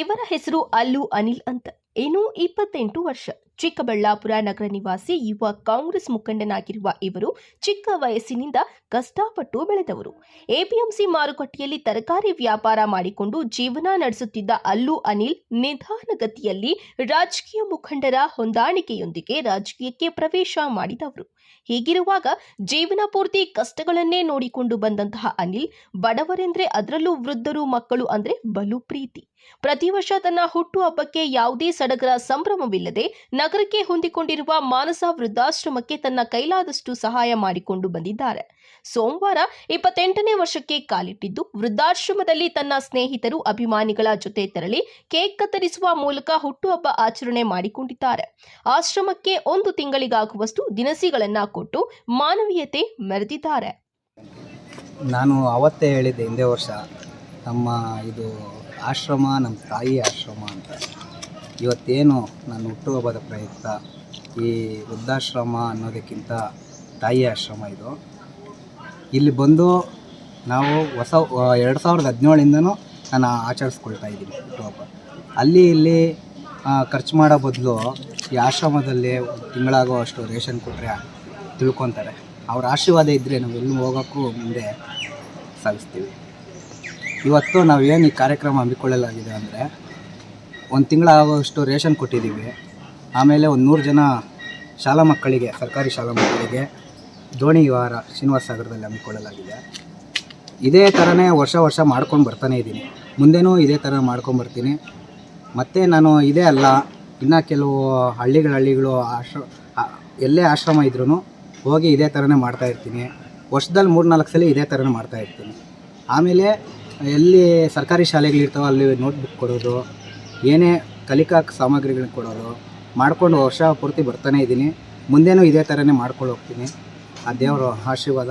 ಇವರ ಹೆಸರು ಅಲ್ಲು ಅನಿಲ್ ಅಂತ. ಇನ್ನು 28 ವರ್ಷ. ಚಿಕ್ಕಬಳ್ಳಾಪುರ ನಗರ ನಿವಾಸಿ ಯುವ ಕಾಂಗ್ರೆಸ್ ಮುಖಂಡನಾಗಿರುವ ಇವರು ಚಿಕ್ಕ ವಯಸ್ಸಿನಿಂದ ಕಷ್ಟಪಟ್ಟು ಬೆಳೆದವರು. ಎಪಿಎಂಸಿ ಮಾರುಕಟ್ಟೆಯಲ್ಲಿ ತರಕಾರಿ ವ್ಯಾಪಾರ ಮಾಡಿಕೊಂಡು ಜೀವನ ನಡೆಸುತ್ತಿದ್ದ ಅಲ್ಲು ಅನಿಲ್ ನಿಧಾನಗತಿಯಲ್ಲಿ ರಾಜಕೀಯ ಮುಖಂಡರ ಹೊಂದಾಣಿಕೆಯೊಂದಿಗೆ ರಾಜಕೀಯಕ್ಕೆ ಪ್ರವೇಶ ಮಾಡಿದವರು. ಹೀಗಿರುವಾಗ ಜೀವನ ಪೂರ್ತಿ ಕಷ್ಟಗಳನ್ನೇ ನೋಡಿಕೊಂಡು ಬಂದಂತಹ ಅನಿಲ್ ಬಡವರೆಂದ್ರೆ, ಅದರಲ್ಲೂ ವೃದ್ಧರು ಮಕ್ಕಳು ಅಂದ್ರೆ ಬಲು ಪ್ರೀತಿ. ಪ್ರತಿ ವರ್ಷ ತನ್ನ ಹುಟ್ಟು ಹಬ್ಬಕ್ಕೆ ಯಾವುದೇ ಸಡಗರ ಸಂಭ್ರಮವಿಲ್ಲದೆ ನಗರಕ್ಕೆ ಹೊಂದಿಕೊಂಡಿರುವ ಮಾನಸ ವೃದ್ಧಾಶ್ರಮಕ್ಕೆ ತನ್ನ ಕೈಲಾದಷ್ಟು ಸಹಾಯ ಮಾಡಿಕೊಂಡು ಬಂದಿದ್ದಾರೆ. ಸೋಮವಾರ 28ನೇ ವರ್ಷಕ್ಕೆ ಕಾಲಿಟ್ಟಿದ್ದು ವೃದ್ಧಾಶ್ರಮದಲ್ಲಿ ತನ್ನ ಸ್ನೇಹಿತರು ಅಭಿಮಾನಿಗಳ ಜೊತೆ ತೆರಳಿ ಕೇಕ್ ಕತ್ತರಿಸುವ ಮೂಲಕ ಹುಟ್ಟುಹಬ್ಬ ಆಚರಣೆ ಮಾಡಿಕೊಂಡಿದ್ದಾರೆ. ಆಶ್ರಮಕ್ಕೆ 1 ತಿಂಗಳಿಗಾಗುವಷ್ಟು ದಿನಸಿಗಳನ್ನ ಕೊಟ್ಟು ಮಾನವೀಯತೆ ಮೆರೆದಿದ್ದಾರೆ. ನಾನು ಅವತ್ತೇ ಹೇಳಿದ್ದೆ, ಹಿಂದೆ ವರ್ಷ ನಮ್ಮ ಇದು ಆಶ್ರಮ ನಮ್ಮ ತಾಯಿ ಆಶ್ರಮ ಅಂತ. ಇವತ್ತೇನು ನನ್ನ ಹುಟ್ಟುಹಬ್ಬದ ಪ್ರಯುಕ್ತ ಈ ವೃದ್ಧಾಶ್ರಮ ಅನ್ನೋದಕ್ಕಿಂತ ತಾಯಿ ಆಶ್ರಮ ಇದು. ಇಲ್ಲಿ ಬಂದು ನಾವು 2017ಇಂದನೂ ನಾನು ಆಚರಿಸ್ಕೊಳ್ತಾ ಇದ್ದೀನಿ ಹುಟ್ಟುಹಬ್ಬ. ಅಲ್ಲಿ ಇಲ್ಲಿ ಖರ್ಚು ಮಾಡೋ ಬದಲು ಈ ಆಶ್ರಮದಲ್ಲಿ ತಿಂಗಳಾಗೋ ಅಷ್ಟು ರೇಷನ್ ಕೊಟ್ಟರೆ ತಿಳ್ಕೊತಾರೆ. ಅವ್ರ ಆಶೀರ್ವಾದ ಇದ್ದರೆ ನಾವು ಎಲ್ಲೂ ಹೋಗೋಕ್ಕೂ ಮುಂದೆ ಸಾಗಿಸ್ತೀವಿ. ಇವತ್ತು ನಾವೇನು ಈ ಕಾರ್ಯಕ್ರಮ ಹಮ್ಮಿಕೊಳ್ಳಲಾಗಿದೆ ಅಂದರೆ, 1 ತಿಂಗಳಾಗುವಷ್ಟು ರೇಷನ್ ಕೊಟ್ಟಿದ್ದೀವಿ. ಆಮೇಲೆ 100 ಜನ ಶಾಲಾ ಮಕ್ಕಳಿಗೆ, ಸರ್ಕಾರಿ ಶಾಲಾ ಮಕ್ಕಳಿಗೆ ದೋಣಿ ವಿಹಾರ ಶ್ರೀನಿವಾಸ ಸಾಗರದಲ್ಲಿ ಹಮ್ಮಿಕೊಳ್ಳಲಾಗಿದೆ. ಇದೇ ಥರನೇ ವರ್ಷ ಮಾಡ್ಕೊಂಡು ಬರ್ತಾನೆ ಇದ್ದೀನಿ. ಮುಂದೆನೂ ಇದೇ ಥರ ಮಾಡ್ಕೊಂಬರ್ತೀನಿ. ಮತ್ತು ನಾನು ಇದೇ ಅಲ್ಲ, ಇನ್ನು ಕೆಲವು ಹಳ್ಳಿಗಳು ಎಲ್ಲೇ ಆಶ್ರಮ ಇದ್ರೂ ಹೋಗಿ ಇದೇ ಥರನೇ ಮಾಡ್ತಾಯಿರ್ತೀನಿ. ವರ್ಷದಲ್ಲಿ 3-4 ಸಲ ಇದೇ ಥರನೇ ಮಾಡ್ತಾಯಿರ್ತೀನಿ. ಆಮೇಲೆ ಎಲ್ಲಿ ಸರ್ಕಾರಿ ಶಾಲೆಗಳಿರ್ತಾವೋ ಅಲ್ಲಿ ನೋಟ್ಬುಕ್ ಕೊಡೋದು, ಏನೇ ಕಲಿಕಾ ಸಾಮಗ್ರಿಗಳನ್ನ ಕೊಡೋದು ಮಾಡಿಕೊಂಡು ವರ್ಷ ಪೂರ್ತಿ ಬರ್ತಾನೆ ಇದ್ದೀನಿ. ಮುಂದೇನೂ ಇದೇ ಥರನೇ ಮಾಡ್ಕೊಂಡು ಹೋಗ್ತೀನಿ. ಆ ದೇವರ ಆಶೀರ್ವಾದ,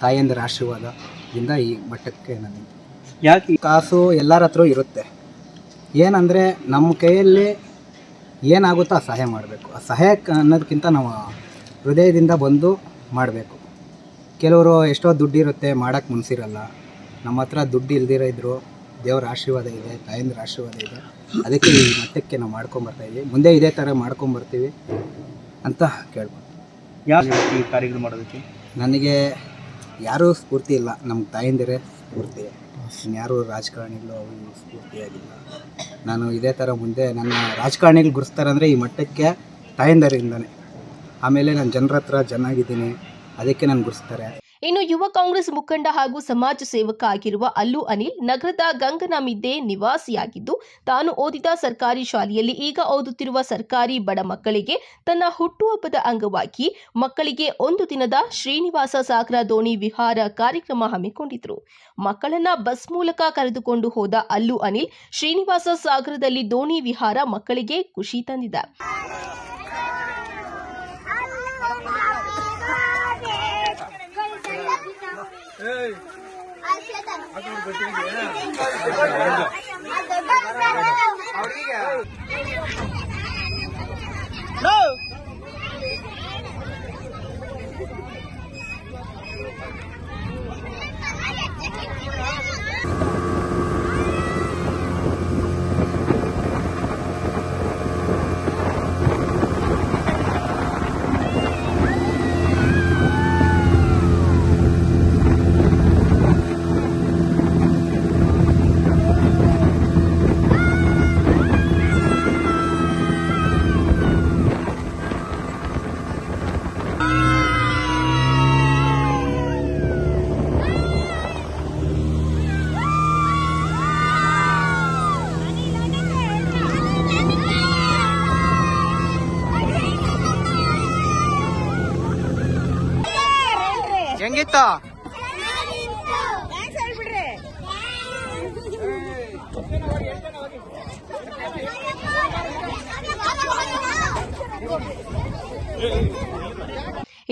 ತಾಯಂದಿರ ಆಶೀರ್ವಾದದಿಂದ ಈ ಮಟ್ಟಕ್ಕೆ ನಾನು. ಯಾಕೆ ಕಾಸು ಎಲ್ಲರ ಹತ್ರ ಇರುತ್ತೆ, ಏನಂದರೆ ನಮ್ಮ ಕೈಯಲ್ಲಿ ಏನಾಗುತ್ತೋ ಆ ಸಹಾಯ ಮಾಡಬೇಕು. ಆ ಸಹಾಯ ಅನ್ನೋದಕ್ಕಿಂತ ನಾವು ಹೃದಯದಿಂದ ಬಂದು ಮಾಡಬೇಕು. ಕೆಲವರು ಎಷ್ಟೋ ದುಡ್ಡಿರುತ್ತೆ, ಮಾಡೋಕ್ಕೆ ಮನಸ್ಸಿರಲ್ಲ. ನಮ್ಮ ಹತ್ರ ದುಡ್ಡು ಇಲ್ದಿರೋ ಇದ್ದರು ದೇವರ ಆಶೀರ್ವಾದ ಇದೆ, ತಾಯಂದ್ರ ಆಶೀರ್ವಾದ ಇದೆ. ಅದಕ್ಕೆ ಈ ಮಟ್ಟಕ್ಕೆ ನಾವು ಮಾಡ್ಕೊಂಬರ್ತಾಯಿದ್ದೀವಿ. ಮುಂದೆ ಇದೇ ಥರ ಮಾಡ್ಕೊಂಬರ್ತೀವಿ ಅಂತ ಕೇಳ್ಬೋದು. ಯಾವ ಈ ಕಾರ್ಯಗಳು ಮಾಡೋದಕ್ಕೆ ನನಗೆ ಯಾರೂ ಸ್ಫೂರ್ತಿ ಇಲ್ಲ, ನಮ್ಮ ತಾಯಂದಿರೇ ಸ್ಫೂರ್ತಿ. ಇನ್ಯಾರೂ ರಾಜಕಾರಣಿಗಳು ಅವು ಸ್ಫೂರ್ತಿಯಾಗಿಲ್ಲ. ನಾನು ಇದೇ ಥರ ಮುಂದೆ ನನ್ನ ರಾಜಕಾರಣಿಗಳು ಗುರುಸ್ತಾರಂದರೆ ಈ ಮಟ್ಟಕ್ಕೆ ತಾಯಂದಿರಿಂದನೇ. ಆಮೇಲೆ ನಾನು ಜನರ ಹತ್ರ ಚೆನ್ನಾಗಿದ್ದೀನಿ, ಅದಕ್ಕೆ ನಾನು ಗುರುಸ್ತಾರೆ. ಇನ್ನು ಯುವ ಕಾಂಗ್ರೆಸ್ ಮುಖಂಡ ಹಾಗೂ ಸಮಾಜ ಸೇವಕ ಆಗಿರುವ ಅಲ್ಲು ಅನಿಲ್ ನಗರದ ಗಂಗನಮಿದ್ದೆ ನಿವಾಸಿಯಾಗಿದ್ದು, ತಾನು ಓದಿದ ಸರ್ಕಾರಿ ಶಾಲೆಯಲ್ಲಿ ಈಗ ಓದುತ್ತಿರುವ ಸರ್ಕಾರಿ ಬಡ ಮಕ್ಕಳಿಗೆ ತನ್ನ ಹುಟ್ಟುಹಬ್ಬದ ಅಂಗವಾಗಿ ಮಕ್ಕಳಿಗೆ 1 ದಿನದ ಶ್ರೀನಿವಾಸ ಸಾಗರ ದೋಣಿ ವಿಹಾರ ಕಾರ್ಯಕ್ರಮ ಹಮ್ಮಿಕೊಂಡಿದ್ರು. ಮಕ್ಕಳನ್ನ ಬಸ್ ಮೂಲಕ ಕರೆದುಕೊಂಡು ಹೋದ ಅಲ್ಲು ಅನಿಲ್ ಶ್ರೀನಿವಾಸ ಸಾಗರದಲ್ಲಿ ದೋಣಿ ವಿಹಾರ ಮಕ್ಕಳಿಗೆ ಖುಷಿ ತಂದಿದೆ. ಹೆಂಗಿತ್ತು?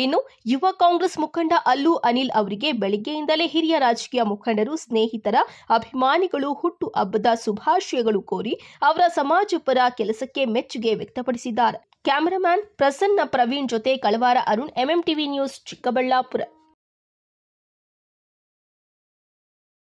ಇನ್ನು ಯುವ ಕಾಂಗ್ರೆಸ್ ಮುಖಂಡ ಅಲ್ಲು ಅನಿಲ್ ಅವರಿಗೆ ಬೆಳಗ್ಗೆಯಿಂದಲೇ ಹಿರಿಯ ರಾಜಕೀಯ ಮುಖಂಡರು, ಸ್ನೇಹಿತರ, ಅಭಿಮಾನಿಗಳು ಹುಟ್ಟು ಹಬ್ಬದ ಶುಭಾಶಯಗಳು ಕೋರಿ ಅವರ ಸಮಾಜಪರ ಕೆಲಸಕ್ಕೆ ಮೆಚ್ಚುಗೆ ವ್ಯಕ್ತಪಡಿಸಿದ್ದಾರೆ. ಕ್ಯಾಮರಾಮ್ಯಾನ್ ಪ್ರಸನ್ನ ಪ್ರವೀಣ್ ಜೊತೆ ಕಳವಾರ ಅರುಣ್, ಎಂಎಂಟಿವಿ ನ್ಯೂಸ್, ಚಿಕ್ಕಬಳ್ಳಾಪುರ.